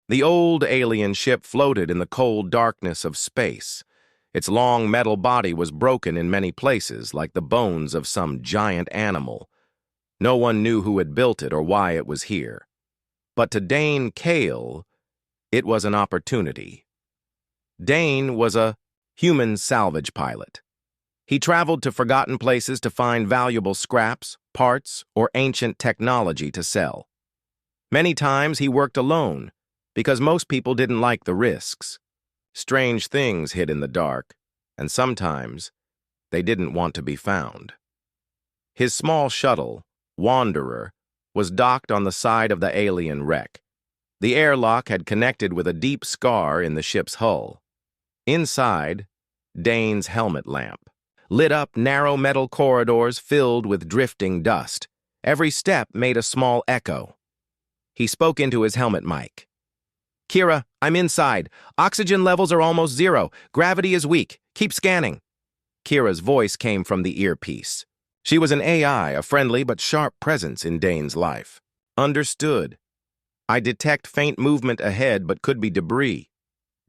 The old alien ship floated in the cold darkness of space. Its long metal body was broken in many places, like the bones of some giant animal. No one knew who had built it or why it was here. But to Dane Kale, it was an opportunity. Dane was a human salvage pilot. He traveled to forgotten places to find valuable scraps, parts, or ancient technology to sell. Many times he worked alone, because most people didn't like the risks. Strange things hid in the dark, and sometimes they didn't want to be found. His small shuttle, Wanderer, was docked on the side of the alien wreck. The airlock had connected with a deep scar in the ship's hull. Inside, Dane's helmet lamp lit up narrow metal corridors filled with drifting dust. Every step made a small echo. He spoke into his helmet mic. "Kira, I'm inside. Oxygen levels are almost zero. Gravity is weak. Keep scanning." Kira's voice came from the earpiece. She was an AI, a friendly but sharp presence in Dane's life. "Understood. I detect faint movement ahead, but could be debris."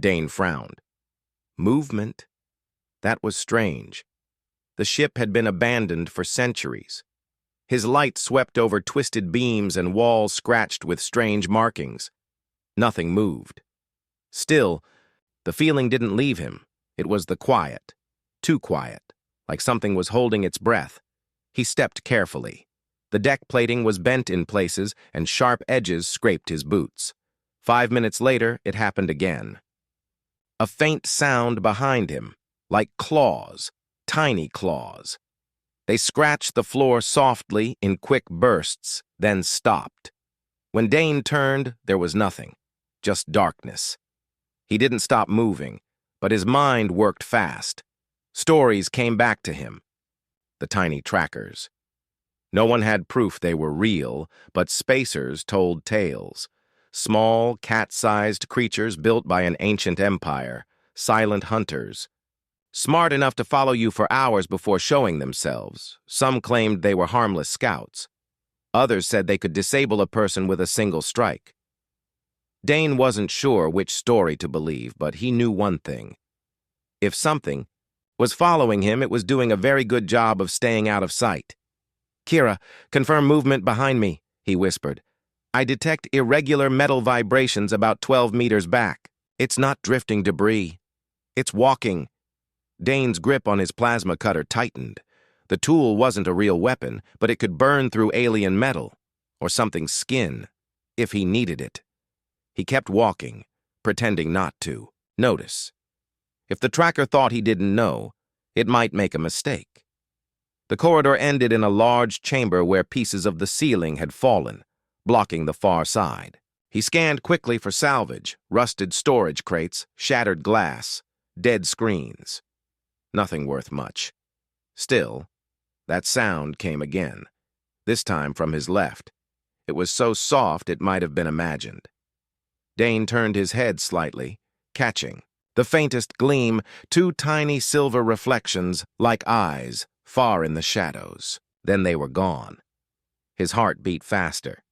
Dane frowned. Movement? That was strange. The ship had been abandoned for centuries. His light swept over twisted beams and walls scratched with strange markings. Nothing moved. Still, the feeling didn't leave him. It was the quiet. Too quiet, like something was holding its breath. He stepped carefully. The deck plating was bent in places, and sharp edges scraped his boots. 5 minutes later, it happened again. A faint sound behind him, like claws, tiny claws. They scratched the floor softly in quick bursts, then stopped. When Dane turned, there was nothing, just darkness. He didn't stop moving, but his mind worked fast. Stories came back to him. The tiny trackers. No one had proof they were real, but spacers told tales. Small, cat-sized creatures built by an ancient empire, silent hunters. Smart enough to follow you for hours before showing themselves. Some claimed they were harmless scouts. Others said they could disable a person with a single strike. Dane wasn't sure which story to believe, but he knew one thing. If something was following him, it was doing a very good job of staying out of sight. "Kira, confirm movement behind me," he whispered. "I detect irregular metal vibrations about 12 meters back. It's not drifting debris. It's walking." Dane's grip on his plasma cutter tightened. The tool wasn't a real weapon, but it could burn through alien metal, or something's skin, if he needed it. He kept walking, pretending not to notice. If the tracker thought he didn't know, it might make a mistake. The corridor ended in a large chamber where pieces of the ceiling had fallen, blocking the far side. He scanned quickly for salvage, rusted storage crates, shattered glass, dead screens. Nothing worth much. Still, that sound came again, this time from his left. It was so soft it might have been imagined. Dane turned his head slightly, catching the faintest gleam, two tiny silver reflections, like eyes, far in the shadows. Then they were gone. His heart beat faster.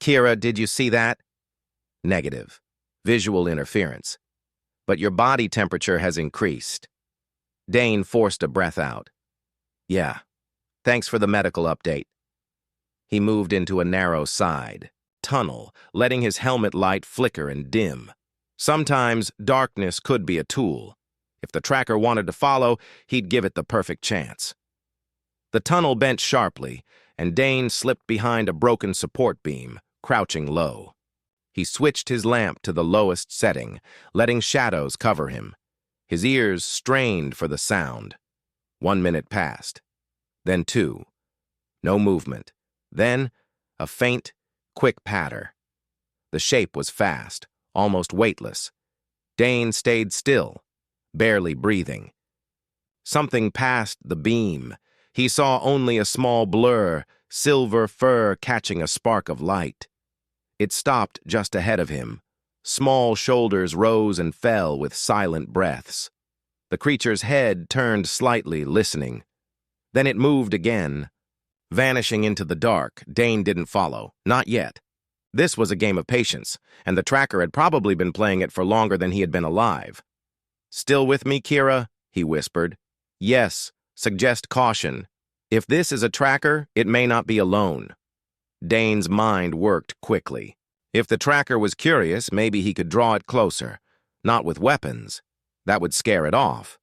"Kira, did you see that?" "Negative. Visual interference. But your body temperature has increased." Dane forced a breath out. "Yeah. Thanks for the medical update." He moved into a narrow side tunnel, letting his helmet light flicker and dim. Sometimes darkness could be a tool. If the tracker wanted to follow, he'd give it the perfect chance. The tunnel bent sharply, and Dane slipped behind a broken support beam, crouching low. He switched his lamp to the lowest setting, letting shadows cover him. His ears strained for the sound. 1 minute passed. Then 2. No movement. Then a faint, quick patter. The shape was fast, almost weightless. Dane stayed still, barely breathing. Something passed the beam. He saw only a small blur, silver fur catching a spark of light. It stopped just ahead of him. Small shoulders rose and fell with silent breaths. The creature's head turned slightly, listening. Then it moved again. Vanishing into the dark, Dane didn't follow, not yet. This was a game of patience, and the tracker had probably been playing it for longer than he had been alive. "Still with me, Kira?" he whispered. "Yes. Suggest caution. If this is a tracker, it may not be alone." Dane's mind worked quickly. If the tracker was curious, maybe he could draw it closer. Not with weapons. That would scare it off.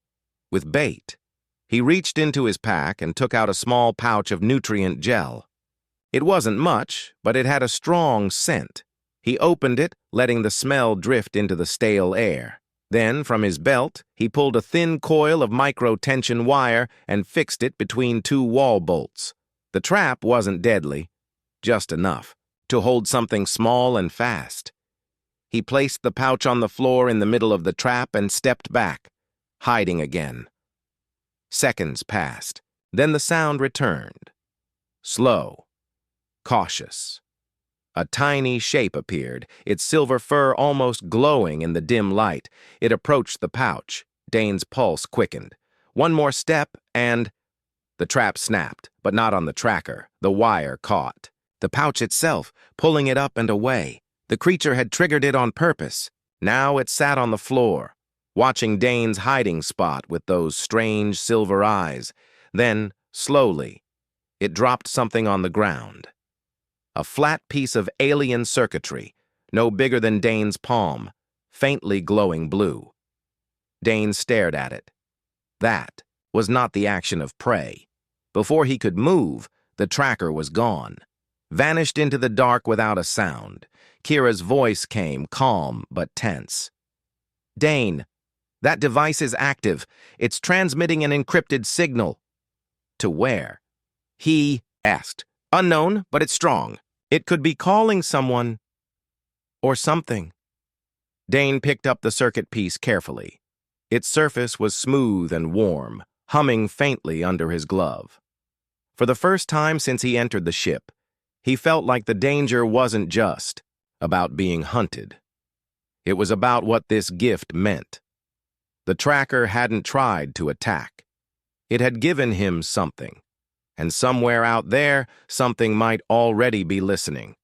With bait. He reached into his pack and took out a small pouch of nutrient gel. It wasn't much, but it had a strong scent. He opened it, letting the smell drift into the stale air. Then, from his belt, he pulled a thin coil of micro-tension wire and fixed it between two wall bolts. The trap wasn't deadly, just enough to hold something small and fast. He placed the pouch on the floor in the middle of the trap and stepped back, hiding again. Seconds passed. Then the sound returned. Slow. Cautious. A tiny shape appeared, its silver fur almost glowing in the dim light. It approached the pouch. Dane's pulse quickened. One more step, and... The trap snapped, but not on the tracker. The wire caught. The pouch itself, pulling it up and away. The creature had triggered it on purpose. Now it sat on the floor, watching Dane's hiding spot with those strange silver eyes. Then, slowly, it dropped something on the ground. A flat piece of alien circuitry, no bigger than Dane's palm, faintly glowing blue. Dane stared at it. That was not the action of prey. Before he could move, the tracker was gone. Vanished into the dark without a sound. Kira's voice came, calm but tense. "Dane, that device is active. It's transmitting an encrypted signal." "To where?" He asked. "Unknown, but it's strong. It could be calling someone or something." Dane picked up the circuit piece carefully. Its surface was smooth and warm, humming faintly under his glove. For the first time since he entered the ship, he felt like the danger wasn't just about being hunted. It was about what this gift meant. The tracker hadn't tried to attack. It had given him something, and somewhere out there, something might already be listening.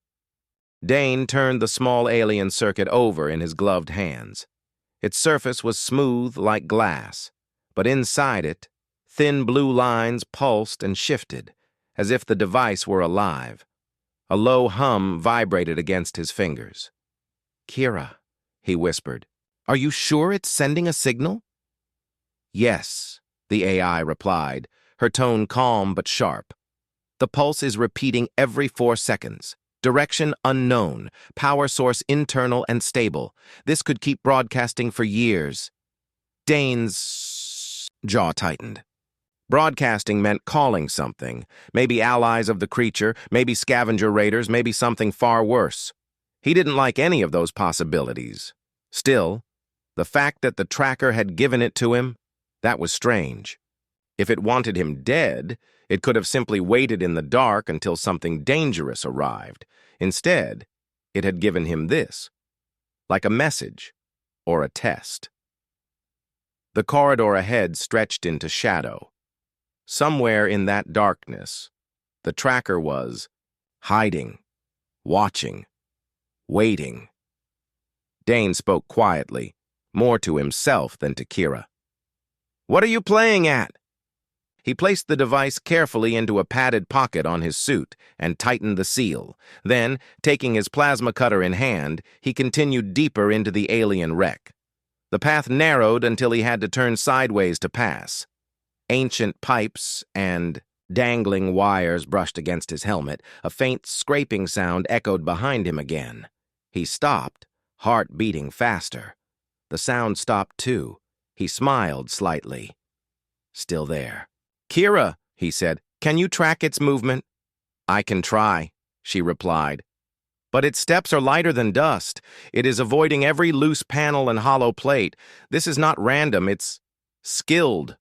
Dane turned the small alien circuit over in his gloved hands. Its surface was smooth like glass, but inside it, thin blue lines pulsed and shifted, as if the device were alive. A low hum vibrated against his fingers. "Kira," he whispered, "are you sure it's sending a signal?" "Yes," the AI replied, her tone calm but sharp. "The pulse is repeating every 4 seconds. Direction unknown, power source internal and stable. This could keep broadcasting for years." Dane's jaw tightened. Broadcasting meant calling something, maybe allies of the creature, maybe scavenger raiders, maybe something far worse. He didn't like any of those possibilities. Still, the fact that the tracker had given it to him, that was strange. If it wanted him dead, it could have simply waited in the dark until something dangerous arrived. Instead, it had given him this, like a message or a test. The corridor ahead stretched into shadow. Somewhere in that darkness, the tracker was hiding, watching, waiting. Dane spoke quietly, more to himself than to Kira. "What are you playing at?" He placed the device carefully into a padded pocket on his suit and tightened the seal. Then, taking his plasma cutter in hand, he continued deeper into the alien wreck. The path narrowed until he had to turn sideways to pass. Ancient pipes and dangling wires brushed against his helmet. A faint scraping sound echoed behind him again. He stopped, heart beating faster. The sound stopped too. He smiled slightly. Still there. "Kira," he said, "can you track its movement?" "I can try," she replied. "But its steps are lighter than dust. It is avoiding every loose panel and hollow plate. This is not random, it's skilled."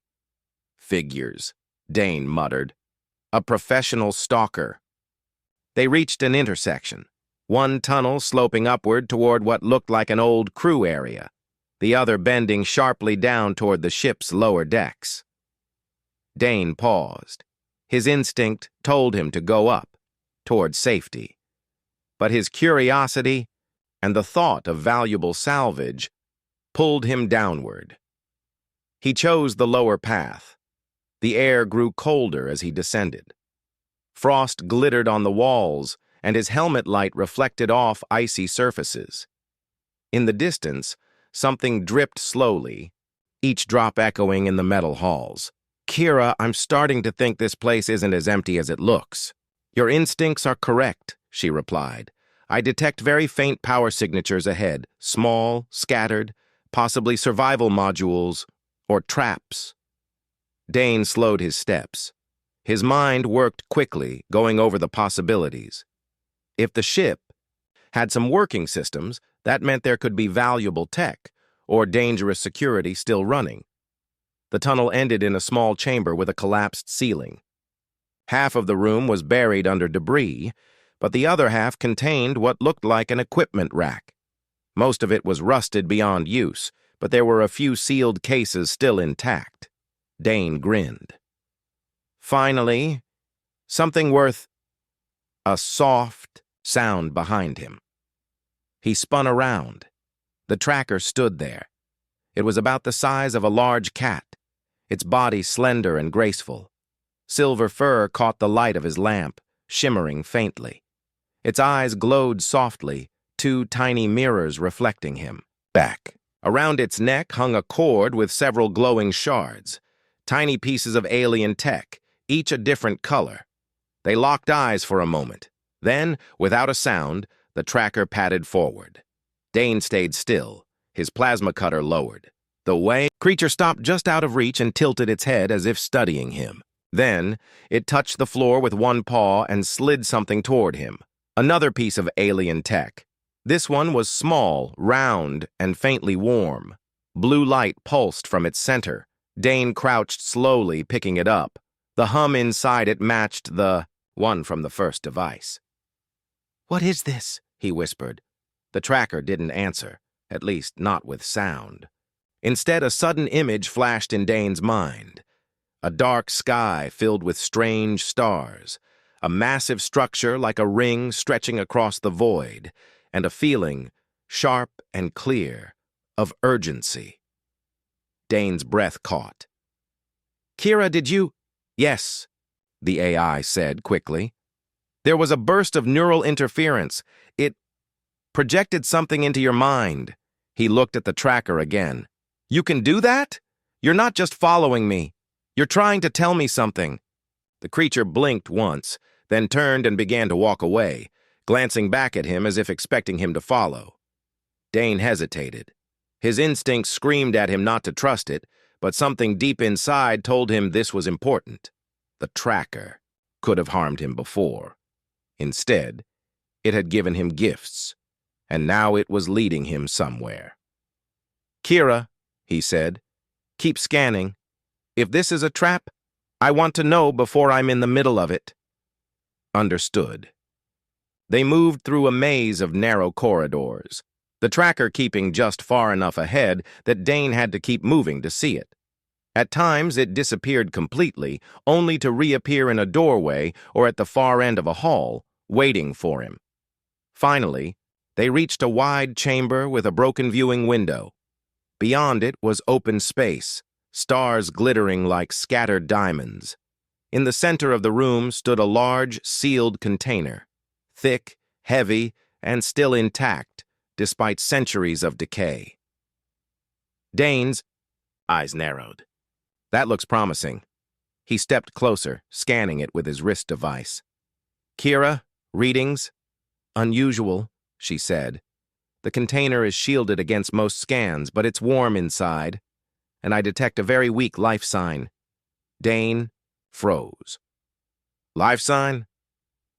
"Figures," Dane muttered. "A professional stalker." They reached an intersection, one tunnel sloping upward toward what looked like an old crew area, the other bending sharply down toward the ship's lower decks. Dane paused. His instinct told him to go up, toward safety. but his curiosity and the thought of valuable salvage pulled him downward. He chose the lower path. The air grew colder as he descended. Frost glittered on the walls, and his helmet light reflected off icy surfaces. In the distance, something dripped slowly, each drop echoing in the metal halls. "Kira, I'm starting to think this place isn't as empty as it looks." "Your instincts are correct," she replied. "I detect very faint power signatures ahead, small, scattered, possibly survival modules or traps." Dane slowed his steps. His mind worked quickly, going over the possibilities. If the ship had some working systems, that meant there could be valuable tech or dangerous security still running. The tunnel ended in a small chamber with a collapsed ceiling. Half of the room was buried under debris, but the other half contained what looked like an equipment rack. Most of it was rusted beyond use, but there were a few sealed cases still intact. Dane grinned. Finally, something worth a soft sound behind him. He spun around. The tracker stood there. It was about the size of a large cat, its body slender and graceful. Silver fur caught the light of his lamp, shimmering faintly. Its eyes glowed softly, two tiny mirrors reflecting him. Back. Around its neck hung a cord with several glowing shards, tiny pieces of alien tech, each a different color. They locked eyes for a moment. Then, without a sound, the tracker padded forward. Dane stayed still, his plasma cutter lowered. The creature stopped just out of reach and tilted its head as if studying him. Then, it touched the floor with one paw and slid something toward him. Another piece of alien tech. This one was small, round, and faintly warm. Blue light pulsed from its center. Dane crouched slowly, picking it up. The hum inside it matched the one from the first device. "What is this?" he whispered. The tracker didn't answer, at least not with sound. Instead, a sudden image flashed in Dane's mind. A dark sky filled with strange stars, a massive structure like a ring stretching across the void, and a feeling, sharp and clear, of urgency. Dane's breath caught. "Kira, did you—" "Yes," the AI said quickly. "There was a burst of neural interference. It projected something into your mind." He looked at the tracker again. "You can do that? You're not just following me. You're trying to tell me something." The creature blinked once, then turned and began to walk away, glancing back at him as if expecting him to follow. Dane hesitated. His instincts screamed at him not to trust it, but something deep inside told him this was important. The tracker could have harmed him before. Instead, it had given him gifts, and now it was leading him somewhere. "Kira," he said, "keep scanning. If this is a trap, I want to know before I'm in the middle of it." Understood. They moved through a maze of narrow corridors, the tracker keeping just far enough ahead that Dane had to keep moving to see it. At times, it disappeared completely, only to reappear in a doorway or at the far end of a hall, waiting for him. Finally, they reached a wide chamber with a broken viewing window. Beyond it was open space, stars glittering like scattered diamonds. In the center of the room stood a large, sealed container, thick, heavy, and still intact, despite centuries of decay. Dane's eyes narrowed. That looks promising. He stepped closer, scanning it with his wrist device. "Kira, readings?" "Unusual," she said. "The container is shielded against most scans, but it's warm inside, and I detect a very weak life sign." Dane froze. "Life sign?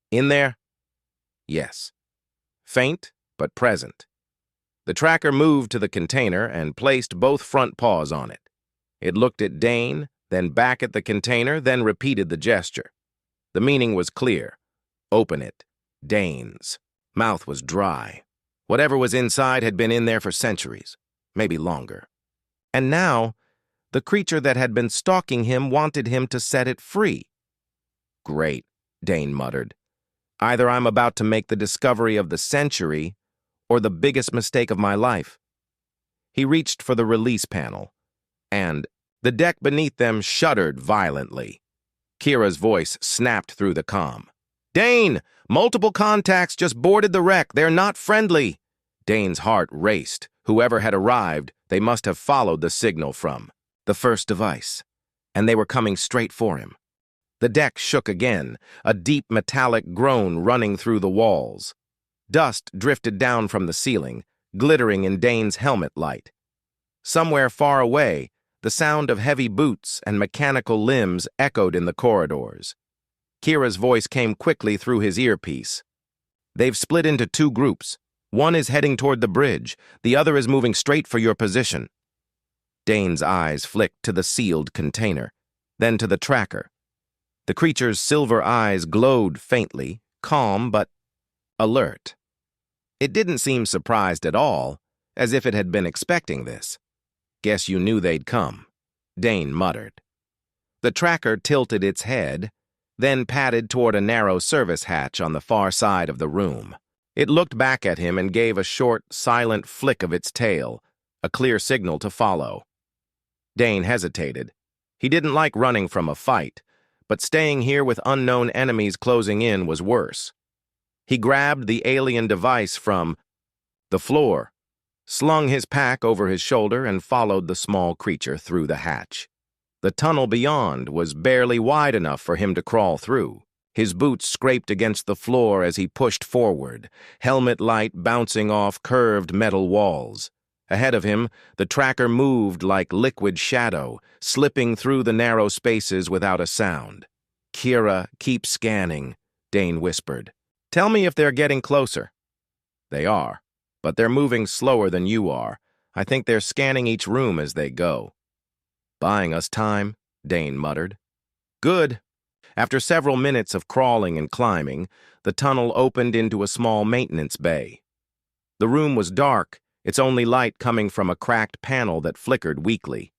In there?" "Yes. Faint, but present." The tracker moved to the container and placed both front paws on it. It looked at Dane, then back at the container, then repeated the gesture. The meaning was clear. Open it. Dane's mouth was dry. Whatever was inside had been in there for centuries, maybe longer. And now, the creature that had been stalking him wanted him to set it free. "Great," Dane muttered. Either I'm about to make the discovery of the century or the biggest mistake of my life. He reached for the release panel, and the deck beneath them shuddered violently. Kira's voice snapped through the comm. "Dane! Multiple contacts just boarded the wreck. They're not friendly." Dane's heart raced. Whoever had arrived, they must have followed the signal from the first device, and they were coming straight for him. The deck shook again, a deep metallic groan running through the walls. Dust drifted down from the ceiling, glittering in Dane's helmet light. Somewhere far away, the sound of heavy boots and mechanical limbs echoed in the corridors. Kira's voice came quickly through his earpiece. "They've split into two groups. One is heading toward the bridge. The other is moving straight for your position." Dane's eyes flicked to the sealed container, then to the tracker. The creature's silver eyes glowed faintly, calm but alert. It didn't seem surprised at all, as if it had been expecting this. "Guess you knew they'd come," Dane muttered. The tracker tilted its head, then padded toward a narrow service hatch on the far side of the room. It looked back at him and gave a short, silent flick of its tail, a clear signal to follow. Dane hesitated. He didn't like running from a fight, but staying here with unknown enemies closing in was worse. He grabbed the alien device from the floor, slung his pack over his shoulder, and followed the small creature through the hatch. The tunnel beyond was barely wide enough for him to crawl through. His boots scraped against the floor as he pushed forward, helmet light bouncing off curved metal walls. Ahead of him, the tracker moved like liquid shadow, slipping through the narrow spaces without a sound. "Kira, keep scanning," Dane whispered. "Tell me if they're getting closer." "They are, but they're moving slower than you are. I think they're scanning each room as they go." "Buying us time," Dane muttered. "Good." After several minutes of crawling and climbing, the tunnel opened into a small maintenance bay. The room was dark, its only light coming from a cracked panel that flickered weakly.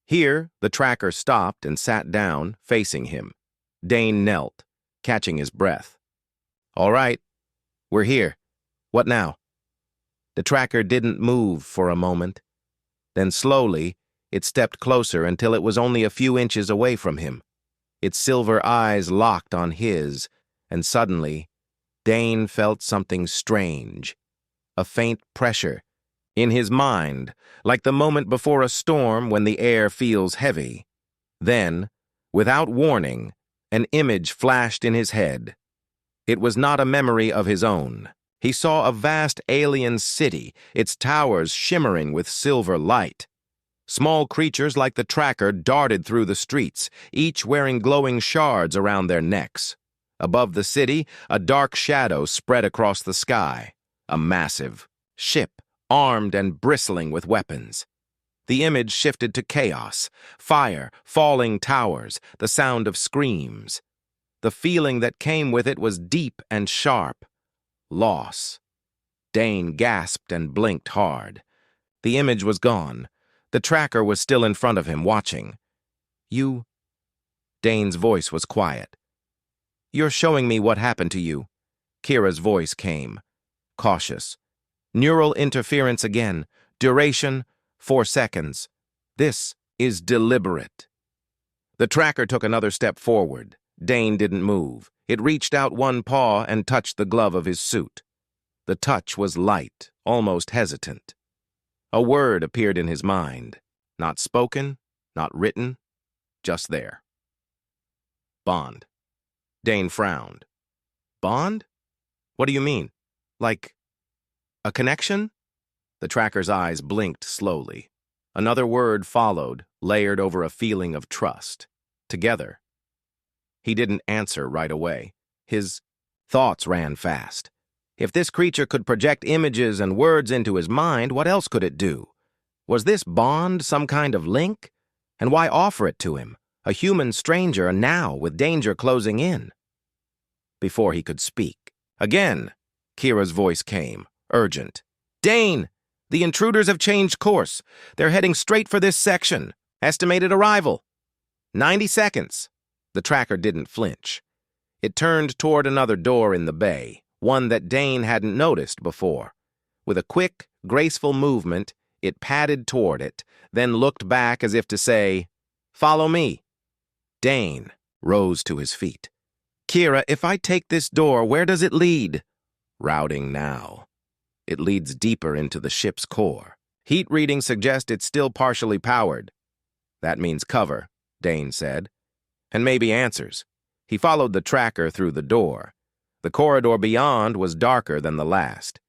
Here, the tracker stopped and sat down, facing him. Dane knelt, catching his breath. "All right, we're here. What now?" The tracker didn't move for a moment. Then slowly, it stepped closer until it was only a few inches away from him. Its silver eyes locked on his, and suddenly, Dane felt something strange. A faint pressure in his mind, like the moment before a storm when the air feels heavy. Then, without warning, an image flashed in his head. It was not a memory of his own. He saw a vast alien city, its towers shimmering with silver light. Small creatures like the tracker darted through the streets, each wearing glowing shards around their necks. Above the city, a dark shadow spread across the sky. A massive ship, armed and bristling with weapons. The image shifted to chaos, fire, falling towers, the sound of screams. The feeling that came with it was deep and sharp. Loss. Dane gasped and blinked hard. The image was gone. The tracker was still in front of him, watching. "You..." Dane's voice was quiet. "You're showing me what happened to you." Kira's voice came, cautious. "Neural interference again. Duration, 4 seconds. This is deliberate." The tracker took another step forward. Dane didn't move. It reached out one paw and touched the glove of his suit. The touch was light, almost hesitant. A word appeared in his mind. Not spoken, not written, just there. "Bond." Dane frowned. "Bond? What do you mean? Like a connection?" The tracker's eyes blinked slowly. Another word followed, layered over a feeling of trust. "Together." He didn't answer right away. His thoughts ran fast. If this creature could project images and words into his mind, what else could it do? Was this bond some kind of link? And why offer it to him, a human stranger, now with danger closing in? Before he could speak, again, Kira's voice came, urgent. "Dane, the intruders have changed course. They're heading straight for this section. Estimated arrival. 90 seconds. The tracker didn't flinch. It turned toward another door in the bay, one that Dane hadn't noticed before. With a quick, graceful movement, it padded toward it, then looked back as if to say, "Follow me." Dane rose to his feet. "Kira, if I take this door, where does it lead?" Routing now. It leads deeper into the ship's core. Heat readings suggest it's still partially powered. "That means cover," Dane said. "And maybe answers." He followed the tracker through the door. The corridor beyond was darker than the last.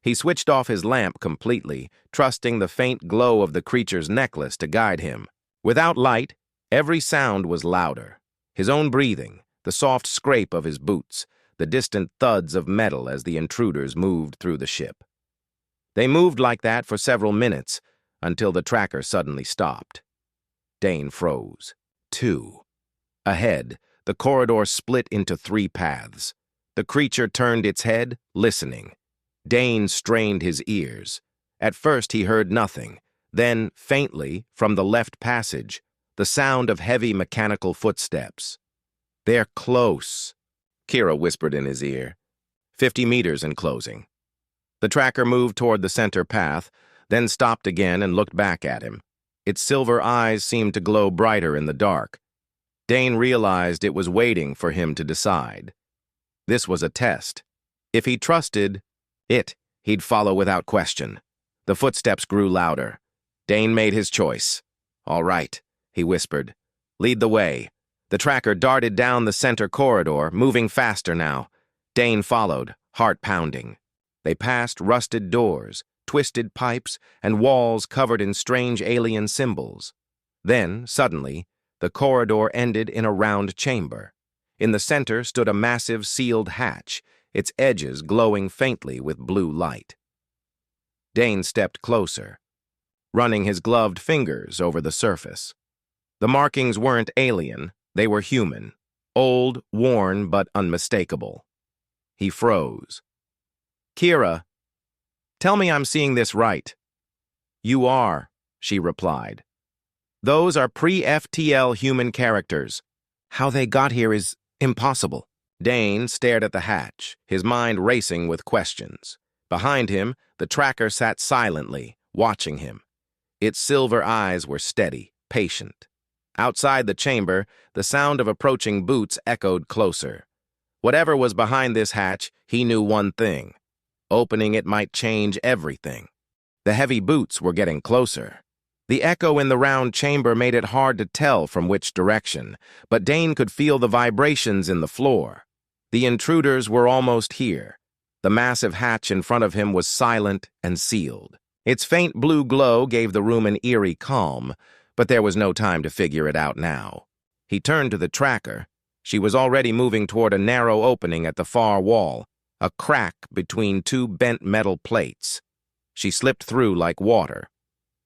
He switched off his lamp completely, trusting the faint glow of the creature's necklace to guide him. Without light, every sound was louder. His own breathing, the soft scrape of his boots, the distant thuds of metal as the intruders moved through the ship. They moved like that for several minutes, until the tracker suddenly stopped. Dane froze. 2. Ahead, the corridor split into 3 paths. The creature turned its head, listening. Dane strained his ears. At first he heard nothing. Then, faintly, from the left passage, the sound of heavy mechanical footsteps. "They're close," Kira whispered in his ear. 50 meters and closing. The tracker moved toward the center path, then stopped again and looked back at him. Its silver eyes seemed to glow brighter in the dark. Dane realized it was waiting for him to decide. This was a test. If he trusted it, he'd follow without question. The footsteps grew louder. Dane made his choice. "All right," he whispered. "Lead the way." The tracker darted down the center corridor, moving faster now. Dane followed, heart pounding. They passed rusted doors, twisted pipes, and walls covered in strange alien symbols. Then, suddenly, the corridor ended in a round chamber. In the center stood a massive sealed hatch, its edges glowing faintly with blue light. Dane stepped closer, running his gloved fingers over the surface. The markings weren't alien, they were human, old, worn, but unmistakable. He froze. "Kira, tell me I'm seeing this right." "You are," she replied. "Those are pre-FTL human characters. How they got here is impossible." Dane stared at the hatch, his mind racing with questions. Behind him, the tracker sat silently, watching him. Its silver eyes were steady, patient. Outside the chamber, the sound of approaching boots echoed closer. Whatever was behind this hatch, he knew one thing. Opening it might change everything. The heavy boots were getting closer. The echo in the round chamber made it hard to tell from which direction, but Dane could feel the vibrations in the floor. The intruders were almost here. The massive hatch in front of him was silent and sealed. Its faint blue glow gave the room an eerie calm, but there was no time to figure it out now. He turned to the tracker. She was already moving toward a narrow opening at the far wall, a crack between 2 bent metal plates. She slipped through like water.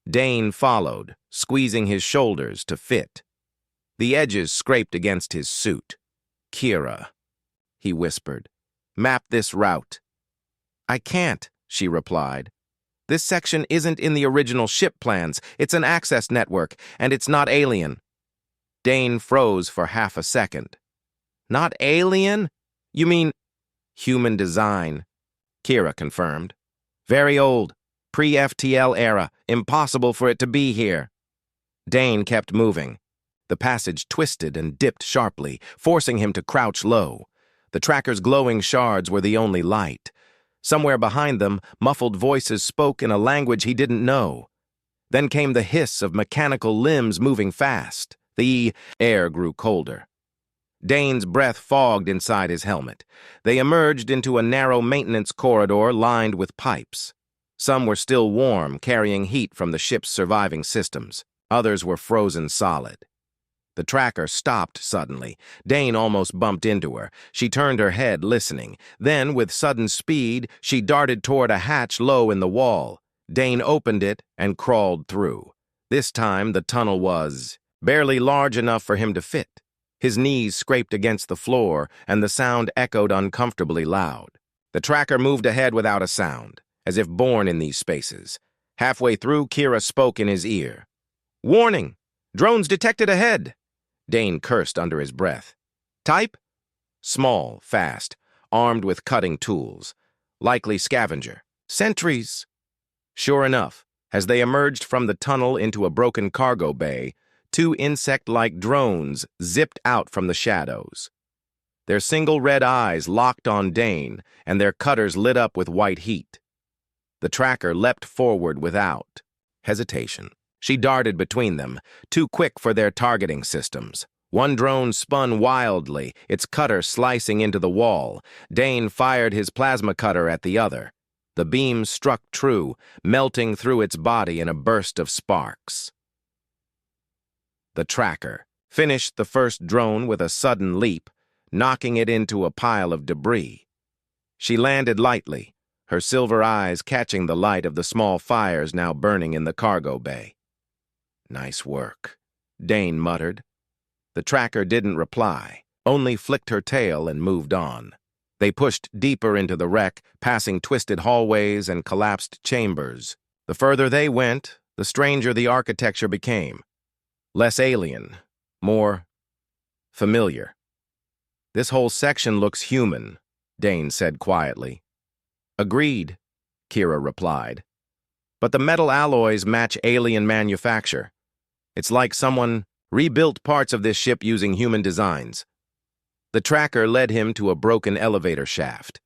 Dane followed, squeezing his shoulders to fit. The edges scraped against his suit. "Kira," he whispered, "map this route." "I can't," she replied. "This section isn't in the original ship plans. It's an access network, and it's not alien." Dane froze for half a second. "Not alien? You mean—" "Human design," Kira confirmed. "Very old. Pre-FTL era. Impossible for it to be here." Dane kept moving. The passage twisted and dipped sharply, forcing him to crouch low. The tracker's glowing shards were the only light. Somewhere behind them, muffled voices spoke in a language he didn't know. Then came the hiss of mechanical limbs moving fast. The air grew colder. Dane's breath fogged inside his helmet. They emerged into a narrow maintenance corridor lined with pipes. Some were still warm, carrying heat from the ship's surviving systems. Others were frozen solid. The tracker stopped suddenly. Dane almost bumped into her. She turned her head, listening. Then, with sudden speed, she darted toward a hatch low in the wall. Dane opened it and crawled through. This time, the tunnel was barely large enough for him to fit. His knees scraped against the floor, and the sound echoed uncomfortably loud. The tracker moved ahead without a sound, as if born in these spaces. Halfway through, Kira spoke in his ear. "Warning! Drones detected ahead!" Dane cursed under his breath. "Type?" Small, fast, armed with cutting tools. Likely scavenger. Sentries! Sure enough, as they emerged from the tunnel into a broken cargo bay, two insect-like drones zipped out from the shadows. Their single red eyes locked on Dane, and their cutters lit up with white heat. The tracker leapt forward without hesitation. She darted between them, too quick for their targeting systems. One drone spun wildly, its cutter slicing into the wall. Dane fired his plasma cutter at the other. The beam struck true, melting through its body in a burst of sparks. The tracker finished the first drone with a sudden leap, knocking it into a pile of debris. She landed lightly, her silver eyes catching the light of the small fires now burning in the cargo bay. "Nice work," Dane muttered. The tracker didn't reply, only flicked her tail and moved on. They pushed deeper into the wreck, passing twisted hallways and collapsed chambers. The further they went, the stranger the architecture became. Less alien, more familiar. "This whole section looks human," Dane said quietly. "Agreed," Kira replied. "But the metal alloys match alien manufacture. It's like someone rebuilt parts of this ship using human designs." The tracker led him to a broken elevator shaft.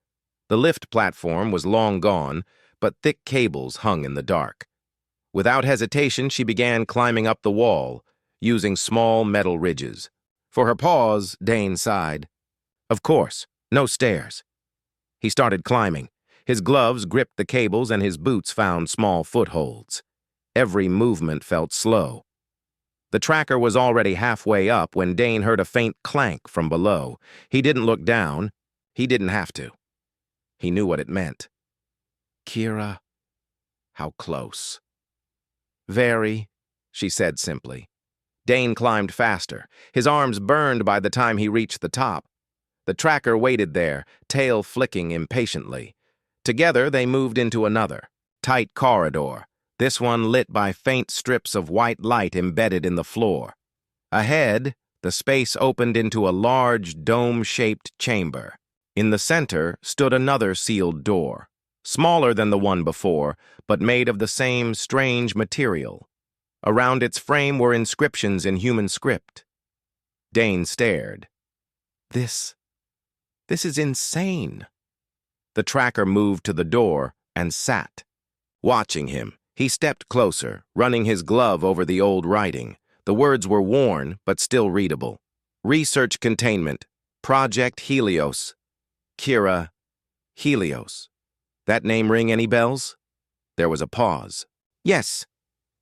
The lift platform was long gone, but thick cables hung in the dark. Without hesitation, she began climbing up the wall, using small metal ridges. For her pause, Dane sighed. Of course, no stairs. He started climbing. His gloves gripped the cables and his boots found small footholds. Every movement felt slow. The tracker was already halfway up when Dane heard a faint clank from below. He didn't look down. He didn't have to. He knew what it meant. "Kira, how close?" "Very," she said simply. Dane climbed faster. His arms burned by the time he reached the top. The tracker waited there, tail flicking impatiently. Together they moved into another, tight corridor, this one lit by faint strips of white light embedded in the floor. Ahead, the space opened into a large, dome-shaped chamber. In the center stood another sealed door, smaller than the one before, but made of the same strange material. Around its frame were inscriptions in human script. Dane stared. This is insane." The tracker moved to the door and sat. Watching him, he stepped closer, running his glove over the old writing. The words were worn, but still readable. "Research Containment, Project Helios. Kira, Helios. That name ring any bells?" There was a pause. "Yes.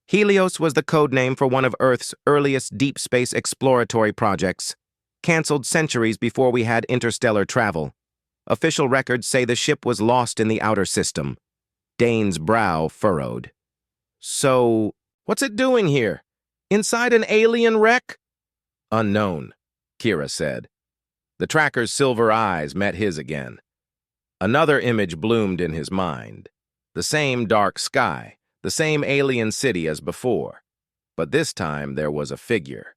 Helios was the code name for one of Earth's earliest deep space exploratory projects, canceled centuries before we had interstellar travel. Official records say the ship was lost in the outer system." Dane's brow furrowed. "So, what's it doing here? Inside an alien wreck?" "Unknown," Kira said. The tracker's silver eyes met his again. Another image bloomed in his mind. The same dark sky, the same alien city as before. But this time there was a figure.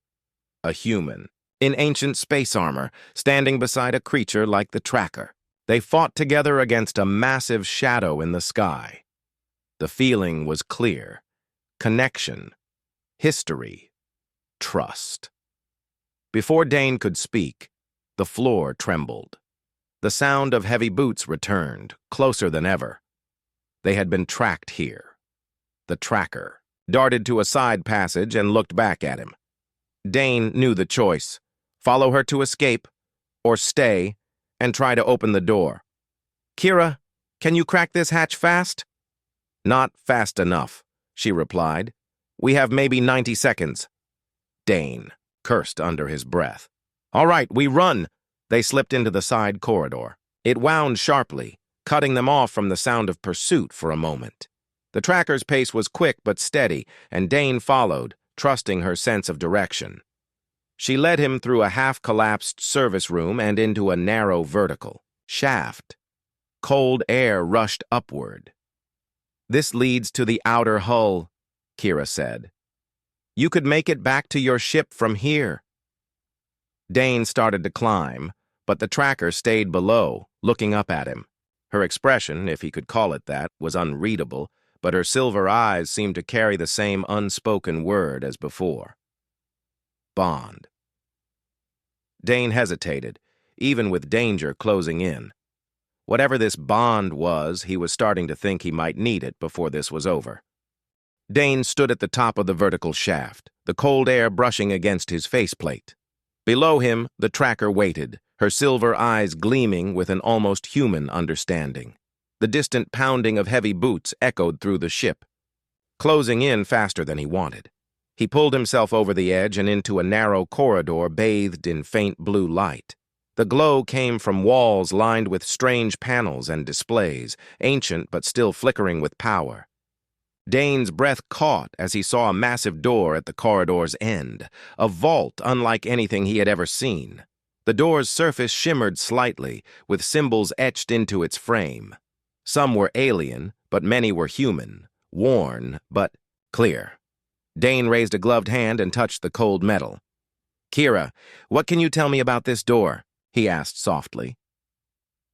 A human, in ancient space armor, standing beside a creature like the tracker. They fought together against a massive shadow in the sky. The feeling was clear. Connection, history, trust. Before Dane could speak, the floor trembled. The sound of heavy boots returned, closer than ever. They had been tracked here. The tracker darted to a side passage and looked back at him. Dane knew the choice. Follow her to escape, or stay and try to open the door. "Kira, can you crack this hatch fast?" "Not fast enough," she replied. "We have maybe 90 seconds. Dane cursed under his breath. "All right, we run." They slipped into the side corridor. It wound sharply, cutting them off from the sound of pursuit for a moment. The tracker's pace was quick but steady, and Dane followed, trusting her sense of direction. She led him through a half-collapsed service room and into a narrow vertical shaft. Cold air rushed upward. "This leads to the outer hull," Kira said. "You could make it back to your ship from here." Dane started to climb, but the tracker stayed below, looking up at him. Her expression, if he could call it that, was unreadable, but her silver eyes seemed to carry the same unspoken word as before. Bond. Dane hesitated, even with danger closing in. Whatever this bond was, he was starting to think he might need it before this was over. Dane stood at the top of the vertical shaft, the cold air brushing against his faceplate. Below him, the tracker waited, her silver eyes gleaming with an almost human understanding. The distant pounding of heavy boots echoed through the ship, closing in faster than he wanted. He pulled himself over the edge and into a narrow corridor bathed in faint blue light. The glow came from walls lined with strange panels and displays, ancient but still flickering with power. Dane's breath caught as he saw a massive door at the corridor's end, a vault unlike anything he had ever seen. The door's surface shimmered slightly, with symbols etched into its frame. Some were alien, but many were human, worn, but clear. Dane raised a gloved hand and touched the cold metal. "Kira, what can you tell me about this door?" he asked softly.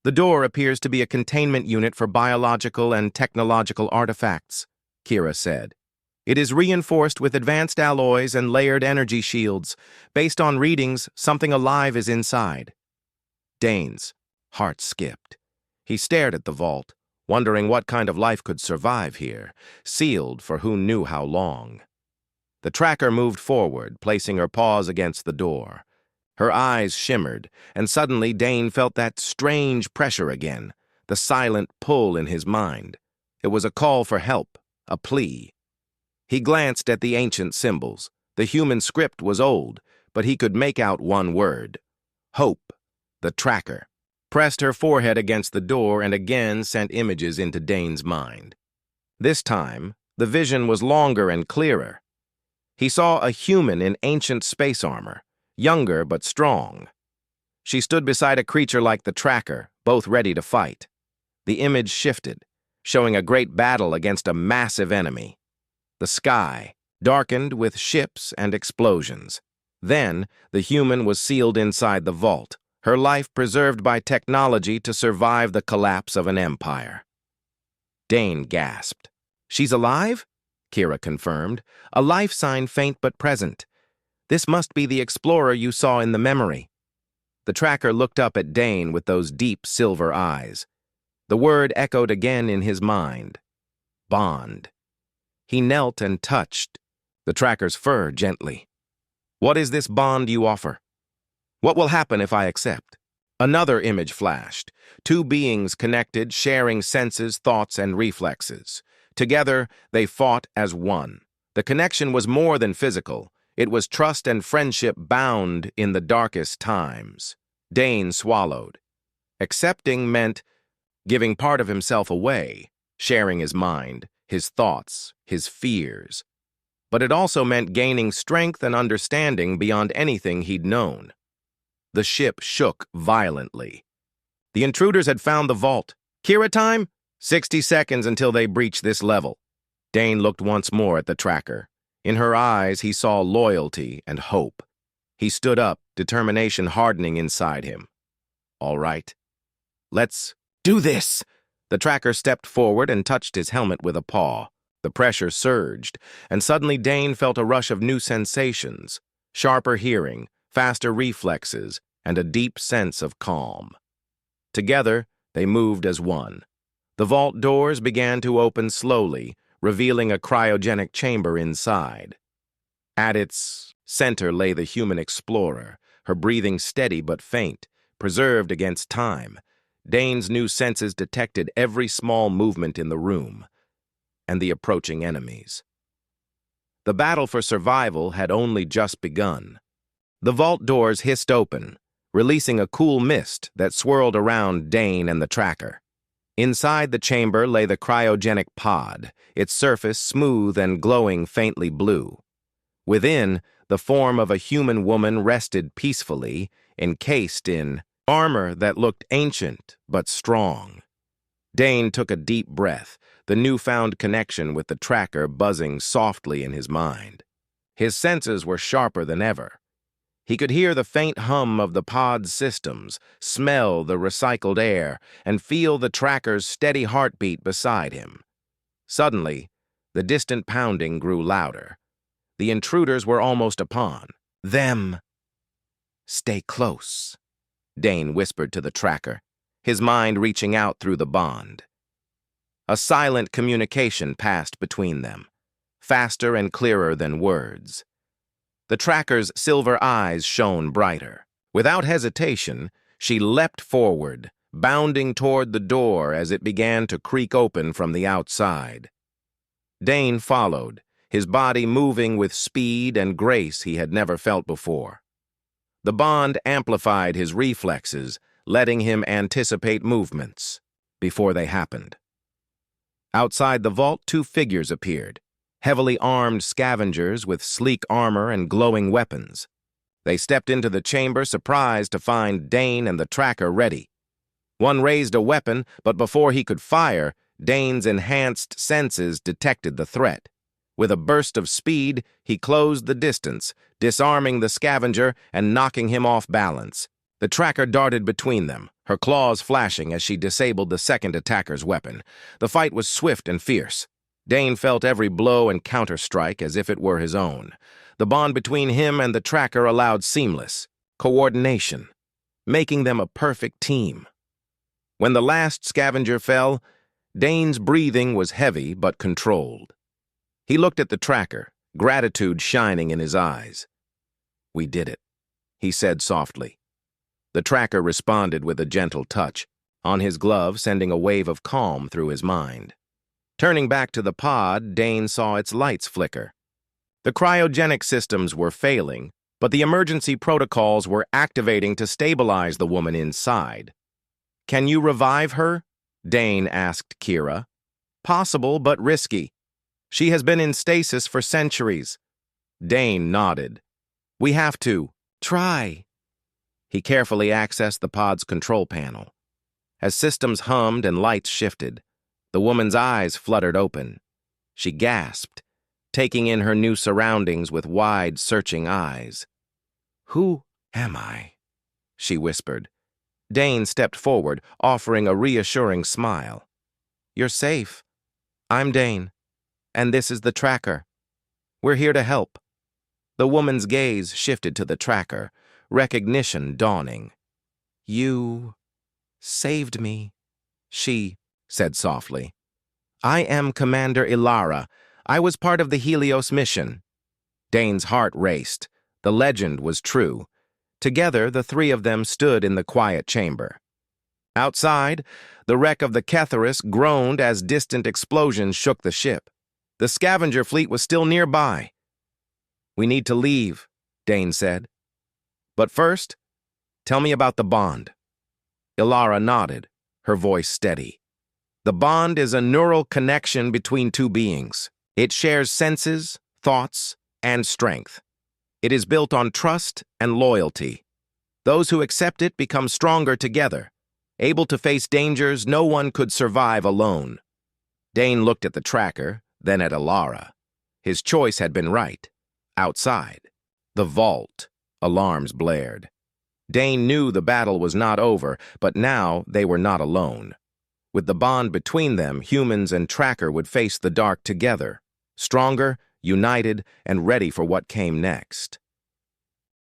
"The door appears to be a containment unit for biological and technological artifacts," Kira said. "It is reinforced with advanced alloys and layered energy shields. Based on readings, something alive is inside." Dane's heart skipped. He stared at the vault, wondering what kind of life could survive here, sealed for who knew how long. The tracker moved forward, placing her paws against the door. Her eyes shimmered, and suddenly Dane felt that strange pressure again, the silent pull in his mind. It was a call for help, a plea. He glanced at the ancient symbols. The human script was old, but he could make out one word. Hope. The tracker pressed her forehead against the door and again sent images into Dane's mind. This time, the vision was longer and clearer. He saw a human in ancient space armor, younger but strong. She stood beside a creature like the tracker, both ready to fight. The image shifted, showing a great battle against a massive enemy. The sky darkened with ships and explosions. Then, the human was sealed inside the vault, her life preserved by technology to survive the collapse of an empire. Dane gasped. "She's alive?" Kira confirmed. "A life sign faint but present. This must be the explorer you saw in the memory." The tracker looked up at Dane with those deep silver eyes. The word echoed again in his mind. Bond. He knelt and touched the tracker's fur gently. "What is this bond you offer? What will happen if I accept?" Another image flashed. Two beings connected, sharing senses, thoughts, and reflexes. Together, they fought as one. The connection was more than physical. It was trust and friendship bound in the darkest times. Dane swallowed. Accepting meant giving part of himself away, sharing his mind, his thoughts, his fears. But it also meant gaining strength and understanding beyond anything he'd known. The ship shook violently. The intruders had found the vault. "Kira time? 60 seconds until they breach this level." Dane looked once more at the tracker. In her eyes, he saw loyalty and hope. He stood up, determination hardening inside him. "All right. Let's do this." The tracker stepped forward and touched his helmet with a paw. The pressure surged, and suddenly Dane felt a rush of new sensations, sharper hearing, faster reflexes, and a deep sense of calm. Together, they moved as one. The vault doors began to open slowly, revealing a cryogenic chamber inside. At its center lay the human explorer, her breathing steady but faint, preserved against time. Dane's new senses detected every small movement in the room and the approaching enemies. The battle for survival had only just begun. The vault doors hissed open, releasing a cool mist that swirled around Dane and the tracker. Inside the chamber lay the cryogenic pod, its surface smooth and glowing faintly blue. Within, the form of a human woman rested peacefully, encased in armor that looked ancient but strong. Dane took a deep breath, the newfound connection with the tracker buzzing softly in his mind. His senses were sharper than ever. He could hear the faint hum of the pod's systems, smell the recycled air, and feel the tracker's steady heartbeat beside him. Suddenly, the distant pounding grew louder. The intruders were almost upon them. "Stay close," Dane whispered to the tracker, his mind reaching out through the bond. A silent communication passed between them, faster and clearer than words. The tracker's silver eyes shone brighter. Without hesitation, she leapt forward, bounding toward the door as it began to creak open from the outside. Dane followed, his body moving with speed and grace he had never felt before. The bond amplified his reflexes, letting him anticipate movements before they happened. Outside the vault, two figures appeared, heavily armed scavengers with sleek armor and glowing weapons. They stepped into the chamber, surprised to find Dane and the tracker ready. One raised a weapon, but before he could fire, Dane's enhanced senses detected the threat. With a burst of speed, he closed the distance, disarming the scavenger and knocking him off balance. The tracker darted between them, her claws flashing as she disabled the second attacker's weapon. The fight was swift and fierce. Dane felt every blow and counterstrike as if it were his own. The bond between him and the tracker allowed seamless coordination, making them a perfect team. When the last scavenger fell, Dane's breathing was heavy but controlled. He looked at the tracker, gratitude shining in his eyes. "We did it," he said softly. The tracker responded with a gentle touch, on his glove sending a wave of calm through his mind. Turning back to the pod, Dane saw its lights flicker. The cryogenic systems were failing, but the emergency protocols were activating to stabilize the woman inside. "Can you revive her?" Dane asked Kira. "Possible, but risky. She has been in stasis for centuries." Dane nodded. "We have to. Try." He carefully accessed the pod's control panel. As systems hummed and lights shifted, the woman's eyes fluttered open. She gasped, taking in her new surroundings with wide, searching eyes. "Who am I?" she whispered. Dane stepped forward, offering a reassuring smile. "You're safe. I'm Dane, and this is the tracker. We're here to help." The woman's gaze shifted to the tracker, recognition dawning. "You saved me," she said softly. "I am Commander Ilara. I was part of the Helios mission." Dane's heart raced. The legend was true. Together, the three of them stood in the quiet chamber. Outside, the wreck of the Ketherus groaned as distant explosions shook the ship. The scavenger fleet was still nearby. "We need to leave," Dane said. "But first, tell me about the bond." Ilara nodded, her voice steady. "The bond is a neural connection between two beings. It shares senses, thoughts, and strength. It is built on trust and loyalty. Those who accept it become stronger together, able to face dangers no one could survive alone." Dane looked at the tracker, then at Ilara. His choice had been right. Outside. The vault. Alarms blared. Dane knew the battle was not over, but now they were not alone. With the bond between them, humans and tracker would face the dark together, stronger, united, and ready for what came next.